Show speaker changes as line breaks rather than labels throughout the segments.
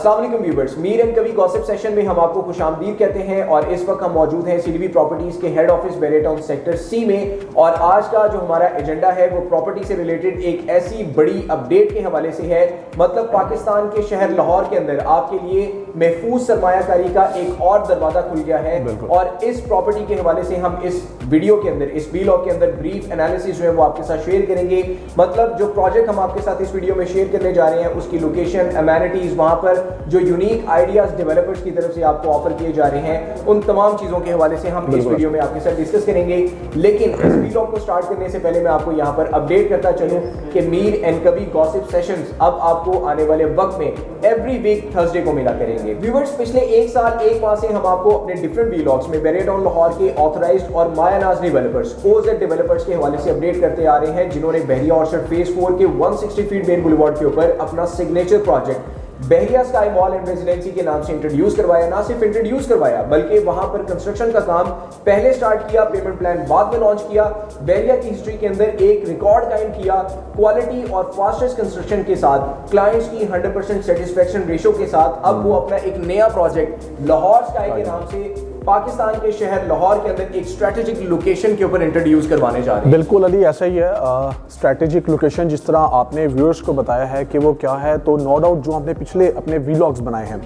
अस्सलाम वालेकुम viewers, Mir and कवी गॉसिप सेशन में हम आपको खुशामदीद कहते हैं और इस वक्त हम मौजूद हैं सीडीबी प्रॉपर्टीज के head office Bairiya town sector C में। और आज का जो हमारा एजेंडा है वो प्रॉपर्टी से रिलेटेड एक ऐसी बड़ी अपडेट के हवाले से है। मतलब पाकिस्तान के शहर लाहौर के अंदर आपके लिए महफूज सरमायाकारी का एक और दरवाजा खुल गया है और इस प्रॉपर्टी के हवाले से हम इस वीडियो के अंदर, इस वीलॉग के अंदर ब्रीफ एनालिसिस जो है वो आपके साथ शेयर करेंगे। मतलब जो प्रोजेक्ट हम आपके साथ इस वीडियो में शेयर करने जा रहे हैं उसकी लोकेशन, एमेनिटीज, वहां पर जो यूनिक आइडियाज डेवलपर्स की तरफ से आपको ऑफर किए जा रहे हैं, उन तमाम चीजों के हवाले से हम इस वीडियो में आपके साथ डिस्कस करेंगे। लेकिन इस वीलॉग को स्टार्ट करने से पहले मैं आपको यहां पर अपडेट करता चलूं कि मीर एंड कवी गॉसिप सेशंस अब आपको आने वाले वक्त में एवरी वीक थर्सडे को मिला करेंगे। व्यूअर्स, पिछले एक साल एक माह से हम आपको अपने डिफरेंट वीलॉग्स में बैरिया टाउन लाहौर के ऑथराइज्ड और मायानाज डेवलपर्स, ओजेड डेवलपर्स के हवाले से अपडेट करते आ रहे हैं, जिन्होंने बहरिया ऑर्चर्ड फेज 4 के 160 फीट मेन बुलेवार्ड के ऊपर अपना signature project Bahria sky mall and residency के नाम से इंट्रोड्यूस करवाया। ना सिर्फ इंट्रोड्यूस करवाया बल्कि वहां पर कंस्ट्रक्शन का काम पहले स्टार्ट किया, पेमेंट प्लान बाद में लॉन्च किया, बहरिया की हिस्ट्री के अंदर एक रिकॉर्ड कायम किया क्वालिटी और फास्टेस्ट कंस्ट्रक्शन के साथ, क्लाइंट्स की 100% सेटिस्फेक्शन रेशो के साथ। अब वो अपना एक नया प्रोजेक्ट लाहौर स्काई के नाम से पाकिस्तान के शहर लाहौर के अंदर एक स्ट्रेटेजिक लोकेशन के ऊपर इंट्रोड्यूस करवाने जा रहे हैं।
बिल्कुल अली, ऐसा ही है। स्ट्रेटेजिक लोकेशन जिस तरह आपने व्यूअर्स को बताया है कि वो क्या है, तो नो डाउट जो हमने पिछले अपने व्लॉग्स बनाए हैं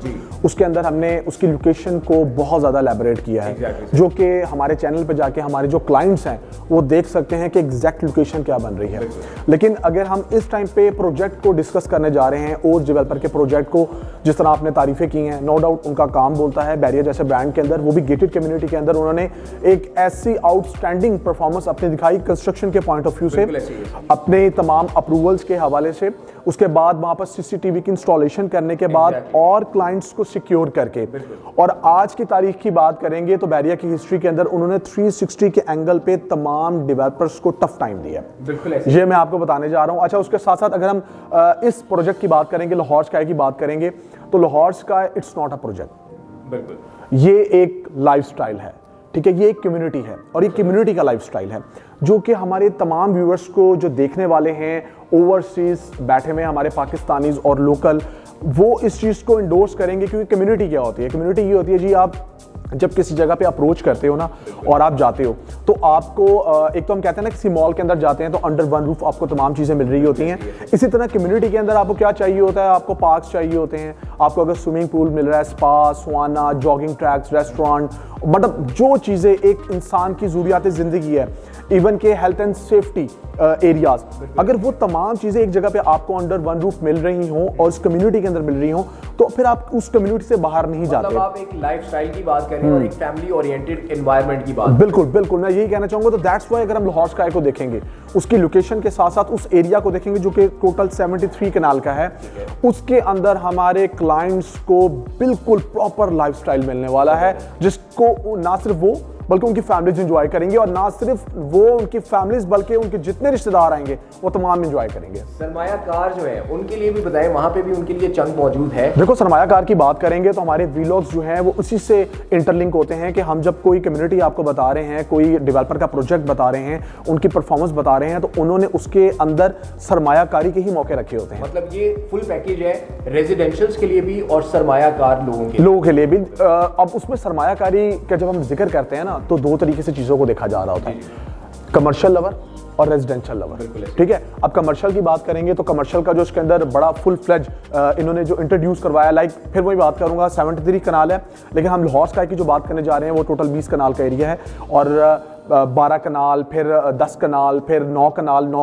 उसके अंदर हमने उसकी लोकेशन को बहुत ज़्यादा एलैबोरेट किया है, जो कि हमारे चैनल पे जाके हमारे जो क्लाइंट्स हैं वो देख सकते हैं कि एग्जैक्ट लोकेशन क्या बन रही है। लेकिन अगर हम इस टाइम पे प्रोजेक्ट को डिस्कस करने जा रहे हैं, ओज डेवलपर के प्रोजेक्ट को, जिस तरह आपने तारीफें की हैं, नो डाउट उनका काम बोलता है। बैरिया जैसे ब्रांड के अंदर, वो भी गेटेड कम्युनिटी के अंदर, उन्होंने एक ऐसी आउटस्टैंडिंग परफॉर्मेंस अपनी दिखाई कंस्ट्रक्शन के पॉइंट ऑफ व्यू से, अपने तमाम अप्रूवल्स के हवाले से, उसके बाद वहां पर सीसीटीवी की इंस्टॉलेशन करने के बाद और क्लाइंट्स को सिक्योर करके। और आज की तारीख की बात करेंगे तो बैरिया की हिस्ट्री के अंदर उन्होंने 360 के एंगल पे तमाम डेवलपर्स को टफ टाइम दिया। ये मैं आपको बताने जा रहा हूं। अच्छा, उसके साथ साथ अगर हम इस प्रोजेक्ट की बात करेंगे, लाहौर स्काई की बात करेंगे, तो Lahore sky it's not a project, ये एक लाइफस्टाइल है। ठीक है, ये एक कम्युनिटी है और ये कम्युनिटी का लाइफस्टाइल है जो कि हमारे तमाम व्यूअर्स को जो देखने वाले हैं, ओवरसीज बैठे हुए हमारे पाकिस्तानीज और लोकल, वो इस चीज़ को इंडोर्स करेंगे। क्योंकि कम्युनिटी क्या होती है? कम्युनिटी ये होती है जी, आप जब किसी जगह पे अप्रोच करते हो ना और आप जाते हो तो आपको एक तो हम कहते हैं ना, किसी मॉल के अंदर जाते हैं तो अंडर वन रूफ आपको तमाम चीज़ें मिल रही होती हैं। इसी तरह कम्युनिटी के अंदर आपको क्या चाहिए होता है? आपको पार्क्स चाहिए होते हैं, आपको अगर स्विमिंग पूल मिल रहा है, spa, sauna, jogging tracks, restaurant, मतलब जो चीज़ें एक इंसान की ज़रूरियात ज़िंदगी है, इवन के हेल्थ एंड सेफ्टी एरियाज, अगर वो तमाम चीज़ें एक जगह पे आपको अंडर वन रूफ मिल रही हों और उस कम्युनिटी के अंदर मिल रही हों, तो फिर आप उस कम्युनिटी से बाहर नहीं जाते।
मतलब आप एक लाइफस्टाइल की बात करें और एक फैमिली ओरिएंटेड एनवायरनमेंट की बात।
बिल्कुल बिल्कुल, मैं यही कहना चाहूंगा। तो दैट्स वाई अगर हम लाहौर स्काई को देखेंगे, उसकी लोकेशन के साथ साथ उस एरिया को देखेंगे जो कि टोटल 73 कनाल का है, उसके अंदर हमारे क्लाइंट्स को बिल्कुल प्रॉपर लाइफस्टाइल मिलने वाला है, जिसको ना सिर्फ वो बल्कि उनकी फैमिलीज एंजॉय करेंगे, और ना सिर्फ वो उनकी फैमिलीज बल्कि उनके जितने रिश्तेदार आएंगे वो तमाम एंजॉय करेंगे।
सरमायाकार जो है उनके लिए भी बताएं, वहां पे भी उनके लिए चंक मौजूद है।
देखो, सरमायाकार की बात करेंगे तो हमारे व्लॉग्स जो हैं वो उसी से इंटरलिंक होते हैं कि हम जब कोई कम्युनिटी आपको बता रहे हैं, कोई डेवलपर का प्रोजेक्ट बता रहे हैं, उनकी परफॉर्मेंस बता रहे हैं, तो उन्होंने उसके अंदर सरमायाकारी के ही मौके रखे होते हैं।
मतलब ये फुल पैकेज है रेजिडेंशियल्स के लिए भी और सरमायाकार लोगों
के लिए भी। अब उसमें सरमायाकारी का जब हम जिक्र करते हैं ना, तो दो तरीके से चीज़ों को देखा जा रहा होता है, कमर्शियल लवर और रेजिडेंशियल लवर। ठीक है, अब कमर्शियल की बात करेंगे तो कमर्शियल का जो इसके अंदर बड़ा फुल फ्लेज इन्होंने जो इंट्रोड्यूस करवाया, लाइक फिर वही बात करूंगा, 73 कनाल है, लेकिन हम लाहौर स्काई की जो बात करने जा रहे हैं वो टोटल 20 कनाल का एरिया है, और 12 कनाल, फिर 10 कनाल, फिर 9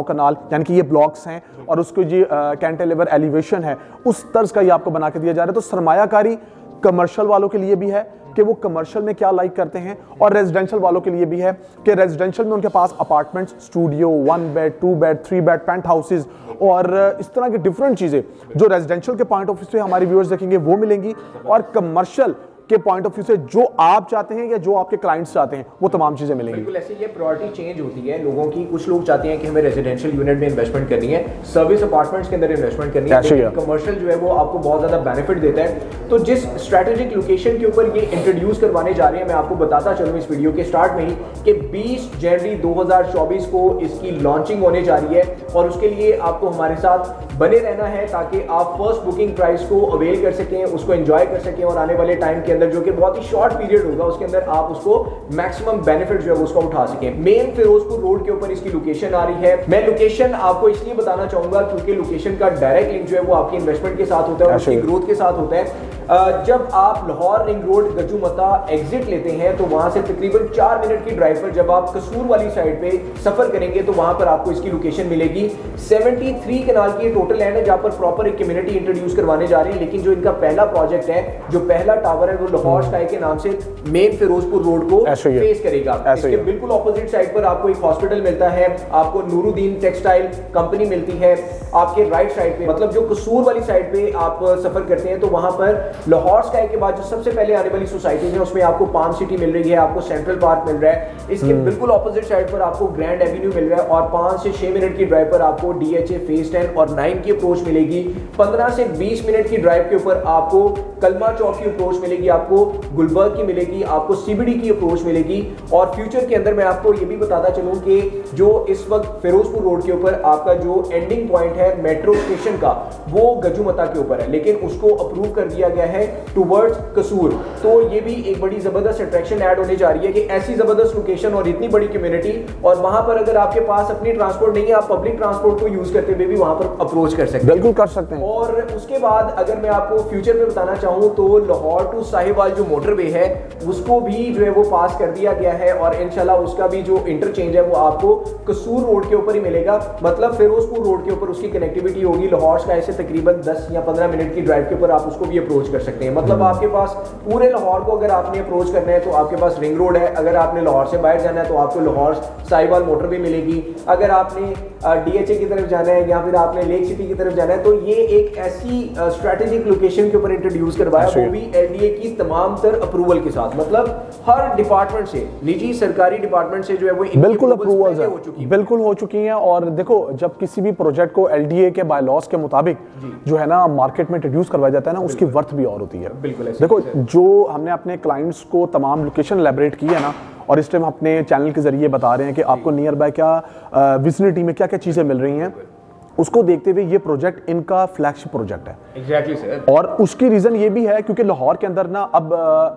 कनाल, यानी कि ये ब्लॉक्स हैं, और उसको जो कैंटिलीवर एलिवेशन है उस तर्ज का ये आपको बना के दिया जा रहा है। तो सरमायाकारी कमर्शियल वालों के लिए भी है कि वो कमर्शियल में क्या लाइक करते हैं, और रेजिडेंशियल वालों के लिए भी है कि रेजिडेंशियल में उनके पास apartments, studio, 1 bed, 2 bed, 3 bed, penthouses और इस तरह की डिफरेंट चीज़ें जो रेजिडेंशियल के पॉइंट ऑफ व्यू से हमारे व्यूअर्स देखेंगे वो मिलेंगी, और कमर्शियल के पॉइंट ऑफ व्यू से जो आप चाहते हैं या जो आपके क्लाइंट्स चाहते हैं वो तमाम चीजें मिलेंगी।
बिल्कुल ऐसे ये प्रायोरिटी चेंज होती है लोगों की। कुछ लोग चाहते हैं कि हमें रेजिडेंशियल यूनिट में इन्वेस्टमेंट करनी है, सर्विस अपार्टमेंट्स के अंदर इन्वेस्टमेंट करनी है, कमर्शियल जो है वो आपको बहुत ज्यादा बेनिफिट देता है। तो जिस स्ट्रेटेजिक लोकेशन के ऊपर ये इंट्रोड्यूस करवाने जा रहे हैं, मैं आपको बताता चलूँ इस वीडियो के स्टार्ट में ही कि 20 जनवरी 2024 को इसकी लॉन्चिंग होने जा रही है और उसके लिए आपको हमारे साथ बने रहना है ताकि आप फर्स्ट बुकिंग प्राइस को अवेल कर सकें, उसको एंजॉय कर सकें और आने वाले टाइम के अंदर जो कि बहुत ही शॉर्ट पीरियड होगा उसके अंदर आप उसको मैक्सिमम बेनिफिट जो है उसको उठा सकें। मेन फिरोजपुर रोड के ऊपर इसकी लोकेशन आ रही है। मैं लोकेशन आपको इसलिए बताना चाहूंगा क्योंकि लोकेशन का डायरेक्ट लिंक जो है वो आपकी इन्वेस्टमेंट के साथ होता है और उसकी ग्रोथ के साथ होता है। जब आप लाहौर रिंग रोड गजूमता एग्जिट लेते हैं तो वहां से तकरीबन 4 मिनट की ड्राइव पर जब आप कसूर वाली साइड पे सफर करेंगे तो वहां पर आपको इसकी लोकेशन मिलेगी। 73 कनाल की टोटल लैंड है जहां पर प्रॉपर एक कम्युनिटी इंट्रोड्यूस करवाने जा रहे हैं। लेकिन जो इनका पहला प्रोजेक्ट है, जो पहला टावर है, वो लाहौर स्काई के नाम से मेन फिरोजपुर रोड को फेस करेगा। इसके बिल्कुल ऑपोजिट साइड पर आपको एक हॉस्पिटल मिलता है, आपको नूरुद्दीन टेक्सटाइल कंपनी मिलती है आपके राइट साइड पे। मतलब जो कसूर वाली साइड पे आप सफर करते हैं तो वहां पर लाहौर स्काई के बाद जो सबसे पहले आने वाली सोसाइटीज है उसमें आपको पाम सिटी मिल रही है, आपको सेंट्रल पार्क मिल रहा है। इसके बिल्कुल ऑपोजिट साइड पर आपको ग्रैंड एवेन्यू मिल रहा है और 5 से 6 मिनट की ड्राइव पर आपको DHA फेज 10 और 9 की अप्रोच मिलेगी। 15 से 20 मिनट की ड्राइव के ऊपर आपको कलमा चौक की अप्रोच मिलेगी, आपको गुलबर्ग की मिलेगी, आपको CBD की अप्रोच मिलेगी। और फ्यूचर के अंदर मैं आपको ये भी बताता चलूं कि जो इस वक्त फिरोजपुर रोड के ऊपर आपका जो एंडिंग पॉइंट है मेट्रो स्टेशन का वो गजूमता के ऊपर है, लेकिन उसको अप्रूव कर दिया गया है टुवर्ड्स कसूर। तो ये भी एक बड़ी जबरदस्त अट्रैक्शन ऐड होने जा रही है कि ऐसी जबरदस्त लोकेशन और इतनी बड़ी कम्युनिटी और वहां पर अगर आपके पास अपनी ट्रांसपोर्ट नहीं है, आप पब्लिक ट्रांसपोर्ट को यूज करते हुए भी वहां पर अप्रोच कर सकते हैं।
बिल्कुल कर सकते हैं।
और उसके बाद अगर मैं आपको फ्यूचर में बताना चाहूं तो लाहौर टू साहिवाल जो मोटरवे है उसको भी जो है वो पास कर दिया गया है और इंशाल्लाह उसका भी जो इंटरचेंज है वो आपको कसूर रोड के ऊपर ही मिलेगा। मतलब फिरोजपुर रोड के ऊपर उसकी कनेक्टिविटी होगी। लाहौर स्काई से तकरीबन 10 या 15 मिनट की ड्राइव के ऊपर आप उसको भी अप्रोच कर सकते हैं। मतलब आपके पास पूरे लाहौर को अगर आपने अप्रोच करना है तो आपके पास रिंग रोड है, अगर आपने लाहौर से बाहर जाना है तो आपको लाहौर साहिवाल मोटरवे मिलेगी, अगर आपने DHA की तरफ जाना है या फिर आपने लेक सिटी की तरफ जाना है तो ये एक ऐसी स्ट्रेटेजिक लोकेशन के ऊपर इंट्रोड्यूस करवाया, वो भी LDA की तमाम तर अप्रूवल के साथ। मतलब हर डिपार्टमेंट से, निजी सरकारी डिपार्टमेंट से जो है वो
बिल्कुल अप्रूवल्स बिल्कुल हो चुकी हैं। और देखो जब किसी भी प्रोजेक्ट को LDA के बायलॉज के मुताबिक जो है ना मार्केट में इंट्रोड्यूस करवाया जाता है ना उसकी वर्थ भी और होती है।
बिल्कुल
देखो जो हमने अपने क्लाइंट्स को तमाम लोकेशन एलैबोरेट की है ना और इस टाइम अपने चैनल के जरिए बता रहे हैं कि आपको नियर बाय क्या विसिनिटी में क्या क्या चीजें मिल रही हैं, उसको देखते हुए ये प्रोजेक्ट इनका फ्लैगशिप प्रोजेक्ट है।
Exactly sir.
और उसकी रीजन ये भी है क्योंकि लाहौर के अंदर ना अब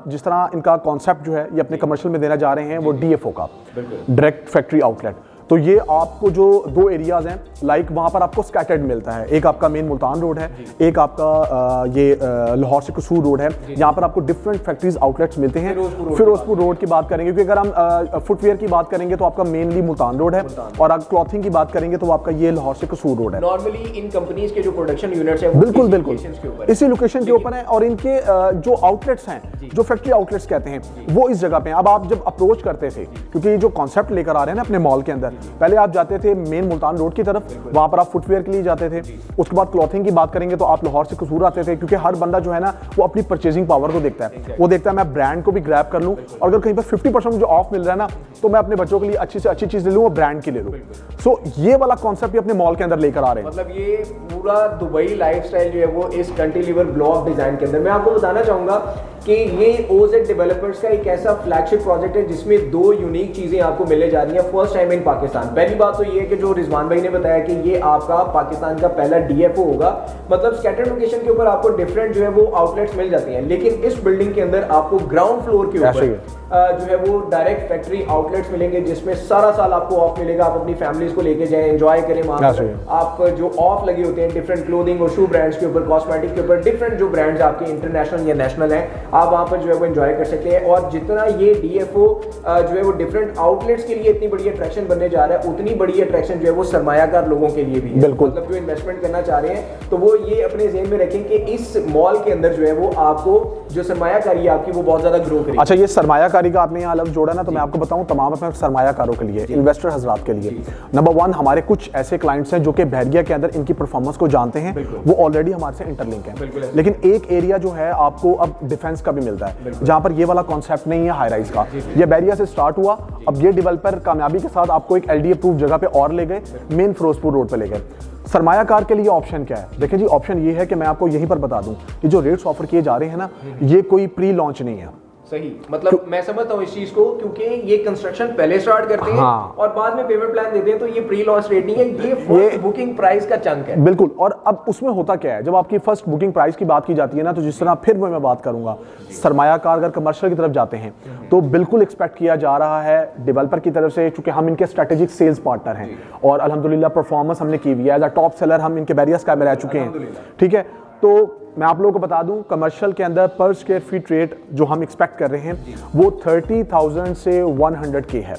जिस तरह इनका कॉन्सेप्ट जो है ये अपने कमर्शियल में देना जा रहे हैं वो DFO का, डायरेक्ट फैक्ट्री आउटलेट। तो ये आपको जो 2 एरियाज हैं लाइक वहां पर आपको स्कैटर्ड मिलता है। एक आपका मेन मुल्तान रोड है, एक आपका ये लाहौर से कसूर रोड है। यहाँ पर आपको डिफरेंट फैक्ट्रीज आउटलेट्स मिलते हैं। फिरोजपुर रोड की बात करेंगे क्योंकि अगर हम फुटवेयर की बात करेंगे तो आपका मेनली मुल्तान रोड है और अगर क्लॉथिंग की बात करेंगे तो आपका ये लाहौर से कसूर रोड है।
नॉर्मली इन कंपनीज के जो प्रोडक्शन यूनिट्स हैं
बिल्कुल बिल्कुल इसी लोकेशन के ऊपर है और इनके जो आउटलेट्स हैं जो फैक्ट्री आउटलेट्स कहते हैं वो इस जगह पे हैं। अब आप जब अप्रोच करते थे क्योंकि जो कॉन्सेप्ट लेकर आ रहे हैं ना अपने मॉल के अंदर, पहले आप जाते थे मेन मुल्तान रोड की तरफ, वहां पर आप फुटवेयर के लिए जाते थे। उसके बाद क्लॉथिंग की बात करेंगे तो आप लाहौर से कसूर आते थे क्योंकि हर बंदा जो है ना वो अपनी परचेजिंग पावर को देखता है। वो देखता है मैं ब्रांड को भी ग्रैब कर लूं और अगर कहीं पर 50% जो ऑफ मिल रहा है ना तो मैं अपने बच्चों के लिए अच्छी से अच्छी चीज ले लूं और ब्रांड की ले लूं। सो ये वाला कॉन्सेप्ट अपने मॉल के अंदर लेकर आ रहे हैं।
मतलब ये पूरा दुबई लाइफस्टाइल जो है वो इस कैंटिलीवर ब्लॉक डिजाइन के अंदर। मैं आपको बताना चाहूंगा कि ये OZ डेवलपर्स का एक ऐसा फ्लैगशिप प्रोजेक्ट है जिसमें 2 यूनिक चीजें आपको मिलने जा रही हैं फर्स्ट टाइम इन पाकिस्तान। पहली बात तो ये है कि जो रिजवान भाई ने बताया कि ये आपका पाकिस्तान का पहला DFO होगा। मतलब स्कैटर्ड लोकेशन के ऊपर आपको डिफरेंट जो है वो आउटलेट्स मिल जाती हैं, लेकिन इस बिल्डिंग के अंदर आपको ग्राउंड फ्लोर के ऊपर जो है वो डायरेक्ट फैक्ट्री आउटलेट्स मिलेंगे जिसमें सारा साल आपको ऑफ मिलेगा। आप अपनी फैमिलीज को लेके जाएं, एंजॉय करें वहां पर। आप जो ऑफ लगे होते हैं डिफरेंट क्लोथिंग और शू ब्रांड्स के ऊपर, कॉस्मेटिक के ऊपर, डिफरेंट जो ब्रांड्स आपके इंटरनेशनल या नेशनल हैं, आप वहां पर जो है वो एंजॉय कर सकते हैं। और जितना ये DFO जो है वो डिफरेंट आउटलेट्स के लिए इतनी बड़ी अट्रैक्शन बनने जा रहा है, उतनी बड़ी अट्रैक्शन जो है वो सरमायाकार लोगों के लिए भी है। मतलब जो इन्वेस्टमेंट करना चाह रहे हैं तो वो ये अपने ज़हन में रखें कि इस मॉल के अंदर जो है वो आपको जो सरमायाकारी है आपकी वो बहुत ज्यादा ग्रो करेगी।
अच्छा, ये सरमायाकारी सरमायाकारी का आपने यहाँ लफ्ज़ जोड़ा ना, तो मैं आपको बताऊँ तमाम अपने सरमायाकारों के लिए, इन्वेस्टर हजरात के लिए, नंबर 1 हमारे कुछ ऐसे क्लाइंट्स हैं जो कि बहरिया के अंदर इनकी परफॉर्मेंस को जानते हैं, वो ऑलरेडी हमारे से इंटरलिंक है। लेकिन एक एरिया जो है आपको अब डिफेंस का भी मिलता है, जहाँ पर ये वाला कॉन्सेप्ट नहीं है हाई राइज का। ये बहरिया से स्टार्ट हुआ, अब ये डेवलपर कामयाबी के साथ आपको एक LD अप्रूव जगह पे और ले गए, मेन फिरोजपुर रोड पे ले गए। सरमायाकार के लिए ऑप्शन क्या है? देखिए जी, ऑप्शन ये है कि मैं आपको यहीं पर बता दूं कि जो रेट्स ऑफर किए जा रहे हैं ना, ये कोई प्री लॉन्च नहीं है।
सही, मतलब मैं समझता हूँ इस चीज को, क्योंकि ये कंस्ट्रक्शन पहले स्टार्ट करते हैं और बाद में पेमेंट प्लान देते हैं, तो ये प्री लॉन्च रेट नहीं है, ये फर्स्ट बुकिंग प्राइस का चंक है।
बिल्कुल। और अब उसमें होता क्या है, जब आपकी फर्स्ट बुकिंग प्राइस की बात की जाती है ना, तो जिस तरह फिर मैं बात करूंगा, सरमायाकार अगर कमर्शियल की तरफ जाते हैं तो बिल्कुल एक्सपेक्ट किया जा रहा है डेवलपर की तरफ से, चूंकि हम इनके स्ट्रेटेजिक सेल्स पार्टनर हैं और अल्हम्दुलिल्लाह परफॉर्मेंस हमने की हुई है, एज अ टॉप सेलर हम इनके बैरियर स्काई में रह चुके हैं। ठीक है, तो मैं आप लोगों को बता दूं, कमर्शियल के अंदर पर स्क्वायर फीट रेट जो हम एक्सपेक्ट कर रहे हैं वो 30,000 से 100K है।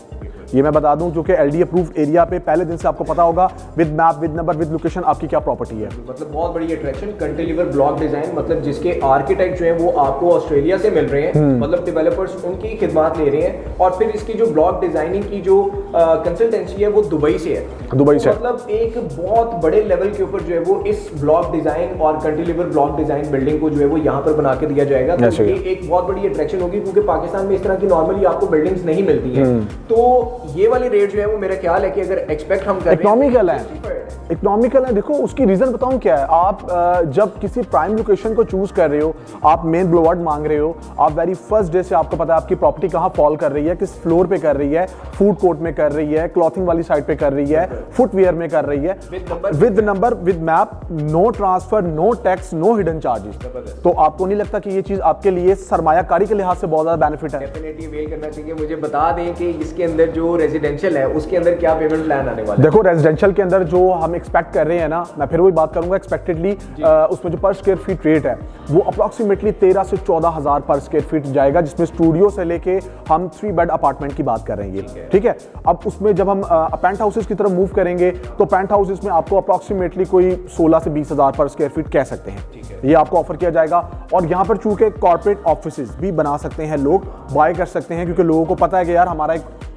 ये मैं बता दूं, जो कि LD अप्रूव्ड एरिया पे पहले दिन से आपको पता होगा, with map, with number, with location आपकी क्या प्रॉपर्टी है।
मतलब बहुत बड़ी अट्रैक्शन, कैंटिलीवर ब्लॉक डिजाइन, मतलब जिसके आर्किटेक्ट जो है वो आपको ऑस्ट्रेलिया से मिल रहे हैं, मतलब डेवलपर्स उनकी खिदमत ले रहे हैं, और फिर इसकी जो ब्लॉक डिजाइनिंग की जो कंसल्टेंसी है वो दुबई से है।
दुबई से
मतलब एक बहुत बड़े लेवल के ऊपर जो है वो इस ब्लॉक डिजाइन और कैंटिलीवर ब्लॉक डिजाइन बिल्डिंग को जो है वो यहाँ पर बना के दिया जाएगा। तो ये एक बहुत बड़ी अट्रैक्शन होगी, क्योंकि पाकिस्तान में इस तरह की नॉर्मली आपको बिल्डिंग्स नहीं मिलती हैं। तो ये वाली रेट जो है वो मेरा ख्याल है कि अगर एक्सपेक्ट हम कर
इकोनॉमिकल है। देखो उसकी रीजन बताऊं क्या है, आप जब किसी प्राइम लोकेशन को चूज कर रहे हो, आप मेन ब्लोवर्ड मांग रहे हो, आप वेरी फर्स्ट डे से आपको पता है आपकी प्रॉपर्टी कहां फॉल कर रही है, किस फ्लोर पे कर रही है, फूड कोर्ट में कर रही है, क्लॉथिंग वाली साइड पे कर रही है, फुटवेयर में कर रही है, with number, with map, no transfer, no tax, no hidden charges. तो आपको नहीं लगता कि ये चीज आपके लिए सरमायाकारी के लिहाज से बहुत ज्यादा बेनिफिट है?
डेफिनेटली वेल करना चाहिए। मुझे बता दें कि इसके अंदर जो रेजिडेंशियल है उसके अंदर क्या पेमेंट प्लान आने वाला है?
देखो रेजिडेंशियल के अंदर जो हम एक्सपेक्ट कर रहे हैं ना, मैं फिर वही बात करूंगा, एक्सपेक्टेडली उसमें जो पर स्क्वायर फीट रेट है वो अप्रॉक्सीमेटली 13 से 14,000 पर स्क्वायर फीट जाएगा, जिसमें स्टूडियो से लेके हम 3 बेड अपार्टमेंट की बात कर रहे हैं। ठीक है, अब उसमें जब हम पेंट हाउसेस की तरफ मूव करेंगे तो पेंट हाउसेस में आपको अप्रॉक्सीमेटली कोई 16 से 20,000 पर स्क्वायर फीट कह सकते हैं, ये आपको ऑफर किया जाएगा। और यहाँ पर चूंकि कॉर्पोरेट ऑफिसेज भी बना सकते हैं, लोग बाय कर सकते हैं, क्योंकि लोगों को पता है कि यार हमारा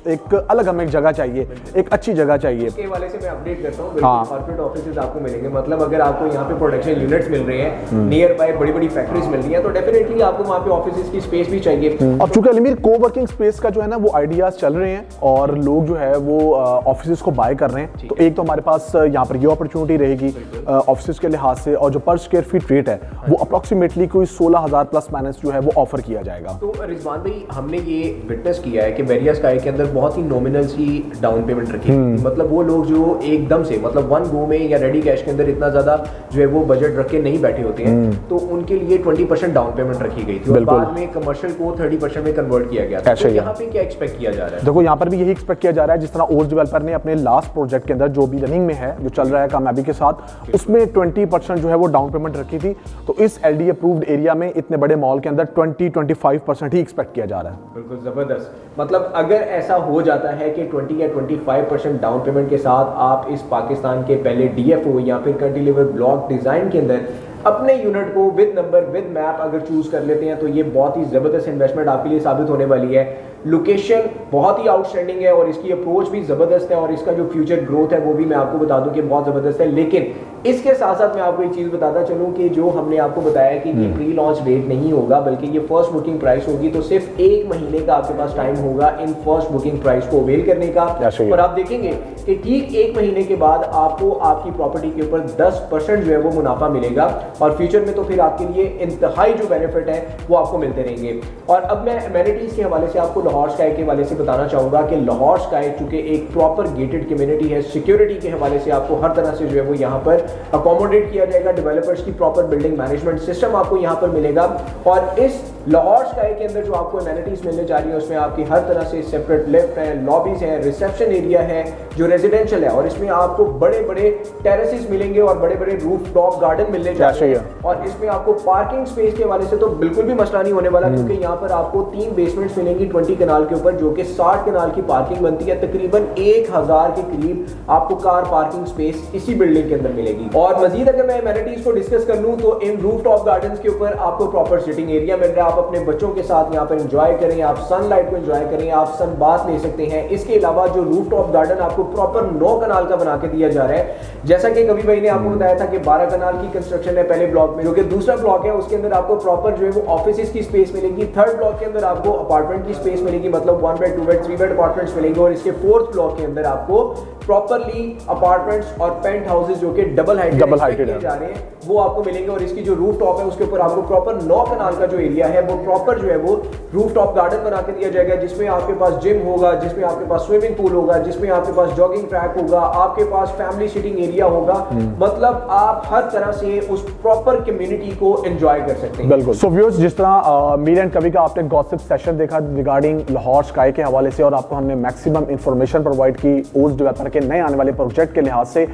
एक अलग हमें एक जगह चाहिए, एक अच्छी जगह चाहिए।
इसके वाले से मैं अपडेट करता हूँ, कॉर्पोरेट ऑफिसेज आपको मिलेंगे। मतलब अगर आपको यहाँ पे प्रोडक्शन यूनिट्स मिल रहे हैं, नियर बाय बड़ी बड़ी फैक्ट्रीज मिल रही हैं, तो डेफिनेटली आपको वहाँ पे ऑफिसेज की स्पेस भी चाहिए।
अब चूंकि अलीमीर कोवर्किंग स्पेस का जो है ना वो आइडियाज चल रहे हैं और लोग जो है वो ऑफिसेज को बाय कर रहे हैं, तो एक तो हमारे पास यहाँ पर ये अपॉर्चुनिटी रहेगी ऑफिसेज के लिहाज से, और जो पर स्क्वायर फीट रेट है वो अप्रॉक्सीमेटली कोई 16,000 प्लस माइनस जो है वो ऑफर किया जाएगा।
तो रिजवान भाई, हमने ये विटनेस किया है कि बैरिया स्काई के अंदर बहुत ही नॉमिनल सी डाउन पेमेंट रखी है। मतलब वो लोग जो एकदम से, मतलब वन गो में या रेडी कैश के अंदर इतना ज्यादा जो है वो बजट रख के नहीं बैठे होते हैं, तो उनके लिए 20% डाउन पेमेंट रखी गई थी और बाद में कमर्शियल को 30% में कन्वर्ट किया गया था। तो यहाँ पे क्या एक्सपेक्ट किया जा रहा है?
देखो यहाँ पर भी यही एक्सपेक्ट किया जा रहा है, जिस तरह ओस डेवलपर ने अपने लास्ट प्रोजेक्ट के अंदर जो भी रनिंग में है, जो चल रहा है कामयाबी के साथ, उसमें 20% जो है वो डाउन पेमेंट रखी थी। तो इस LD अप्रूव्ड एरिया में इतने बड़े मॉल के अंदर 20-25% ही एक्सपेक्ट किया जा रहा है।
बिल्कुल जबरदस्त। मतलब अगर ऐसा हो जाता है कि 20 या 25% डाउन पेमेंट के साथ आप इस पाकिस्तान के पहले DFO या फिर कैंटिलीवर ब्लॉक डिजाइन के अंदर अपने यूनिट को विद नंबर, विद मैप अगर चूज कर लेते हैं, तो ये बहुत ही जबरदस्त इन्वेस्टमेंट आपके लिए साबित होने वाली है। लोकेशन बहुत ही आउटस्टैंडिंग है और इसकी अप्रोच भी जबरदस्त है, और इसका जो फ्यूचर ग्रोथ है वो भी मैं आपको बता दूं कि बहुत जबरदस्त है। लेकिन इसके साथ साथ मैं आपको एक चीज बताता चलूं कि जो हमने आपको बताया कि ये प्री लॉन्च रेट नहीं होगा, बल्कि ये फर्स्ट बुकिंग प्राइस होगी, तो सिर्फ 1 महीने का आपके पास टाइम होगा इन फर्स्ट बुकिंग प्राइस को अवेल करने का। और आप देखेंगे कि ठीक 1 महीने के बाद आपको आपकी प्रॉपर्टी के ऊपर 10% जो है वो मुनाफा मिलेगा, और फ्यूचर में तो फिर आपके लिए इंतहाई जो बेनिफिट है वो आपको मिलते रहेंगे। और अब मैं एमेनिटीज के हवाले से आपको लाहौर स्काई के हवाले से बताना चाहूंगा कि लाहौर स्काई चूंकि एक प्रॉपर गेटेड कम्युनिटी है, सिक्योरिटी के हवाले से आपको हर तरह से जो है वो यहाँ पर अकोमोडेट किया जाएगा। डेवलपर्स की प्रॉपर बिल्डिंग मैनेजमेंट सिस्टम आपको यहाँ पर मिलेगा, और इस लाहौर स्काई के अंदर जो आपको एमेनिटीज मिलने जा रही है उसमें आपकी हर तरह से सेपरेट लिफ्ट है, लॉबीज है, रिसेप्शन एरिया है जो रेजिडेंशियल है, और इसमें आपको बड़े बड़े टेरेसेस मिलेंगे और बड़े बड़े रूफ टॉप गार्डन मिलने जा रहे हैं। और इसमें आपको पार्किंग स्पेस के हवाले से तो बिल्कुल भी मसला नहीं होने वाला, क्योंकि यहाँ पर आपको 3 बेसमेंट्स मिलेंगी 20 कनाल के ऊपर, जो कि 60 कनाल की पार्किंग बनती है। तकरीबन 1000 के करीब आपको कार पार्किंग स्पेस इसी बिल्डिंग के अंदर मिलेगी। और मजीद अगर मैं एमेनिटीज को डिस्कस कर लूं तो इन रूफ टॉप गार्डन के ऊपर आपको प्रॉपर सिटिंग एरिया मिल रहा है, आप अपने बच्चों के साथ यहाँ पर एंजॉय करें, आप सनलाइट को एंजॉय करें, आप सन बाथ ले सकते हैं। इसके अलावा जो रूफटॉप गार्डन आपको प्रॉपर 9 कनाल का बना के दिया जा रहा है, जैसा कि कभी भाई ने आपको बताया था कि 12 कनाल की कंस्ट्रक्शन है पहले ब्लॉक में, जो कि दूसरा ब्लॉक है उसके अंदर आपको प्रॉपर जो है वो ऑफिस की स्पेस मिलेगी। थर्ड ब्लॉक के अंदर आपको अपार्टमेंट की स्पेस मिलेगी, मतलब 1 बेड 2 बेड 3 बेड अपार्टमेंट्स मिलेंगे। और इसके फोर्थ ब्लॉक के अंदर आपको प्रॉपरली अपार्टमेंट्स और पेंट हाउसेज जो कि डबल हाइटेड जा रहे हैं वो आपको मिलेंगे। और इसकी जो रूफ टॉप है उसके ऊपर आपको प्रॉपर 9 कनाल का जो एरिया है वो प्रॉपर जो है वो रूफ टॉप गार्डन बना के दिया जाएगा, जिसमें आपके पास जिम होगा, जिसमें आपके पास स्विमिंग पूल होगा, जिसमें आपके पास जॉगिंग ट्रैक होगा, आपके पास फैमिली सिटिंग एरिया होगा। मतलब आप हर तरह से उस प्रॉपर कम्युनिटी को एंजॉय कर सकते हैं।
बिल्कुल। सो व्यूअर्स, जिस तरह मीर एंड कवि का आपने गॉसिप सेशन देखा रिगार्डिंग लाहौर स्काई के हवाले से, और आपको हमने मैक्सिमम इंफॉर्मेशन प्रोवाइड की उस डेवलपर के नए आने वाले प्रोजेक्ट के लिहाज से,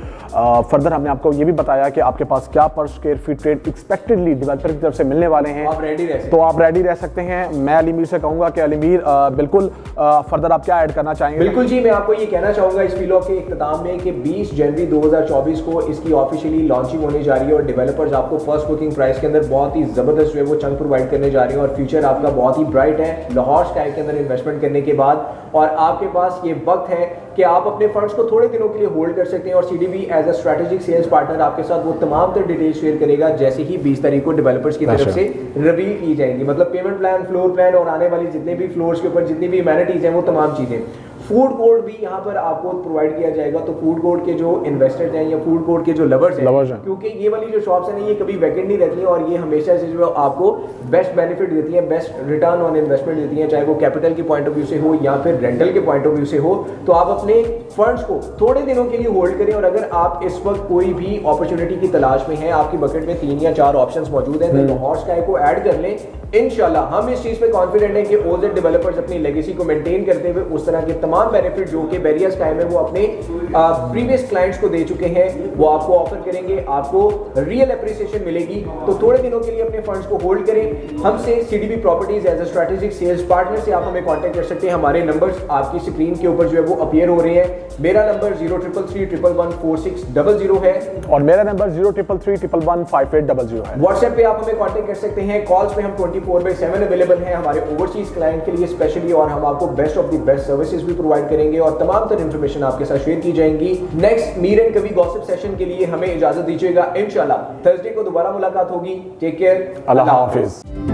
फर्दर हमने आपको ये भी बताया कि आपके पास क्या पर square feet rate expectedly developer की तरफ से मिलने वाले हैं।
आप रेडी रह सकते हैं।
तो आप रेडी रह सकते हैं। मैं अलीमीर से कहूंगा कि अलीमीर बिल्कुल फर्दर आप क्या ऐड करना चाहेंगे?
बिल्कुल जी, मैं आपको ये कहना चाहूंगा इस वीलॉग के इख्तिताम में कि 20 जनवरी 2024 को इसकी ऑफिशियली लॉन्चिंग होने जा रही है और डेवलपर्स आपको फर्स्ट बुकिंग प्राइस के अंदर बहुत ही जबरदस्त जो है वो चंक प्रोवाइड करने जा रहे हैं। और फ्यूचर आपका बहुत ही ब्राइट है लाहौर स्काई के अंदर इन्वेस्टमेंट करने के बाद। और आपके पास ये वक्त है कि आप अपने फंड्स को थोड़े दिनों के लिए होल्ड कर सकते हैं। और CDB as a strategic sales partner आपके साथ वो तमाम तर डिटेल शेयर करेगा जैसे ही 20 तारीख को डेवलपर्स की तरफ से रिवील की जाएंगी। मतलब पेमेंट प्लान, फ्लोर प्लान और आने वाली जितने भी फ्लोर्स के ऊपर जितनी भी एमेनिटीज हैं वो तमाम चीजें। फूड कोर्ट भी यहाँ पर आपको प्रोवाइड किया जाएगा। तो फूड कोर्ट के जो इन्वेस्टर्स हैं या फूड कोर्ट के जो लवर्स हैं, क्योंकि ये वाली जो शॉप्स हैं ये कभी वैकेंट नहीं रहती हैं और ये हमेशा से जो आपको बेस्ट बेनिफिट देती हैं, बेस्ट रिटर्न ऑन इन्वेस्टमेंट देती हैं, चाहे वो कैपिटल की पॉइंट ऑफ व्यू से हो या फिर रेंटल के पॉइंट ऑफ व्यू से हो। तो आप अपने फंड्स को थोड़े दिनों के लिए होल्ड करें। और अगर आप इस वक्त कोई भी अपॉर्चुनिटी की तलाश में हैं, आपकी बकेट में 3 या 4 ऑप्शंस मौजूद हैं, तो लाहौर स्काई को ऐड कर लें। इंशाल्लाह हम इस चीज पे कॉन्फिडेंट हैं कि ओजेड डेवलपर्स अपनी लेगेसी को मेंटेन करते हुए उस तरह के तमाम बेनिफिट जो कि बैरियर्स टाइम में वो अपने प्रीवियस क्लाइंट्स को दे चुके हैं वो आपको ऑफर करेंगे। आपको रियल एप्रिसिएशन मिलेगी। तो थोड़े दिनों के लिए अपने फंड्स को होल्ड करें। हमसे CDB properties as a strategic sales partner से आप हमें कांटेक्ट कर सकते हैं। हमारे नंबर्स आपकी स्क्रीन के ऊपर जो है वो अपीयर हो रहे हैं। मेरा नंबर 0333114600 है
और मेरा नंबर 0333115800 है।
व्हाट्सएप पे आप हमें कांटेक्ट कर सकते हैं। कॉल्स पे हम 24/7 अवेलेबल हैं हमारे ओवरसीज क्लाइंट के लिए स्पेशली। और हम आपको best of the best services भी प्रोवाइड करेंगे और तमाम तरह इंफॉर्मेशन आपके साथ शेयर की जाएंगी। नेक्स्ट मीर एंड कवि गॉसिप सेशन के लिए हमें इजाजत दीजिएगा। इंशाल्लाह थर्सडे को दोबारा मुलाकात होगी। टेक केयर,
अल्लाह हाफिज।